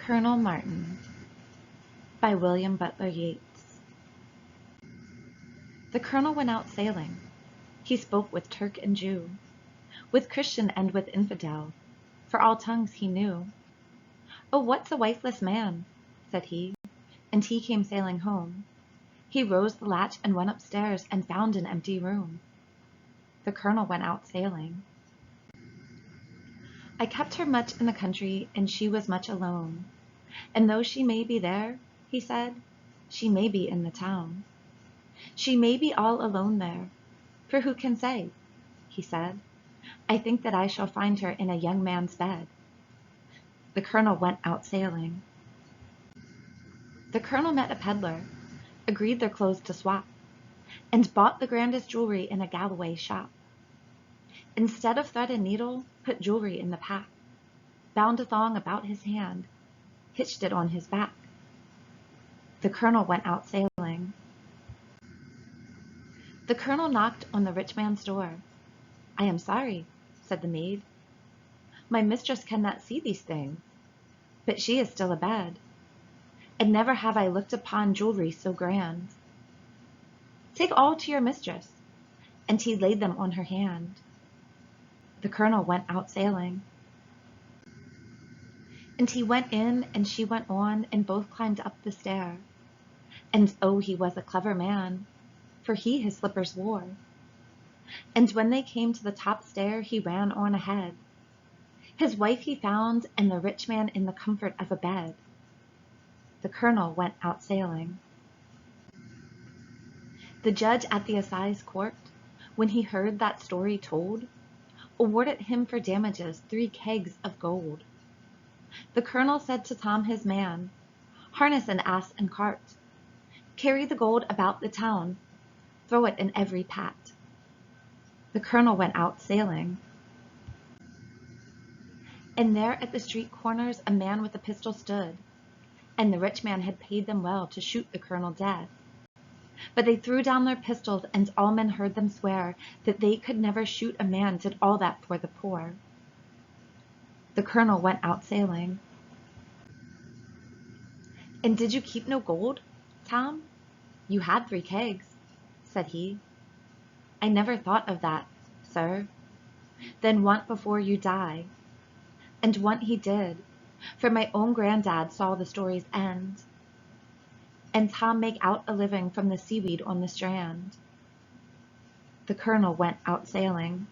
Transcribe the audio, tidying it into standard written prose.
Colonel Martin by William Butler Yeats. The colonel went out sailing. He spoke with Turk and Jew, with Christian and with infidel, for all tongues he knew. "Oh, what's a wifeless man?" said he, and he came sailing home. He rose the latch and went upstairs and found an empty room. The colonel went out sailing. "I kept her much in the country, and she was much alone. And though she may be there," he said, "she may be in the town. She may be all alone there, for who can say?" he said. "I think that I shall find her in a young man's bed." The colonel went out sailing. The colonel met a peddler, agreed their clothes to swap, and bought the grandest jewelry in a Galloway shop. Instead of thread and needle, put jewelry in the pack, bound a thong about his hand, hitched it on his back. The colonel went out sailing. The colonel knocked on the rich man's door. "I am sorry," said the maid. "My mistress cannot see these things, but she is still abed, and never have I looked upon jewelry so grand. Take all to your mistress," and he laid them on her hand. The colonel went out sailing. And he went in, and she went on, and both climbed up the stair. And oh, he was a clever man, for he his slippers wore. And when they came to the top stair, he ran on ahead. His wife he found, and the rich man in the comfort of a bed. The colonel went out sailing. The judge at the assize court, when he heard that story told, awarded him for damages 3 kegs of gold. The colonel said to Tom his man, "Harness an ass and cart. Carry the gold about the town. Throw it in every pat." The colonel went out sailing. And there at the street corners a man with a pistol stood, and the rich man had paid them well to shoot the colonel dead. But they threw down their pistols, and all men heard them swear that they could never shoot a man did all that for the poor. The colonel went out sailing. "And did you keep no gold, Tom? You had 3 kegs," said he. "I never thought of that, sir. Then want before you die." And want he did, for my own granddad saw the story's end. And Tom make out a living from the seaweed on the strand. The colonel went out sailing.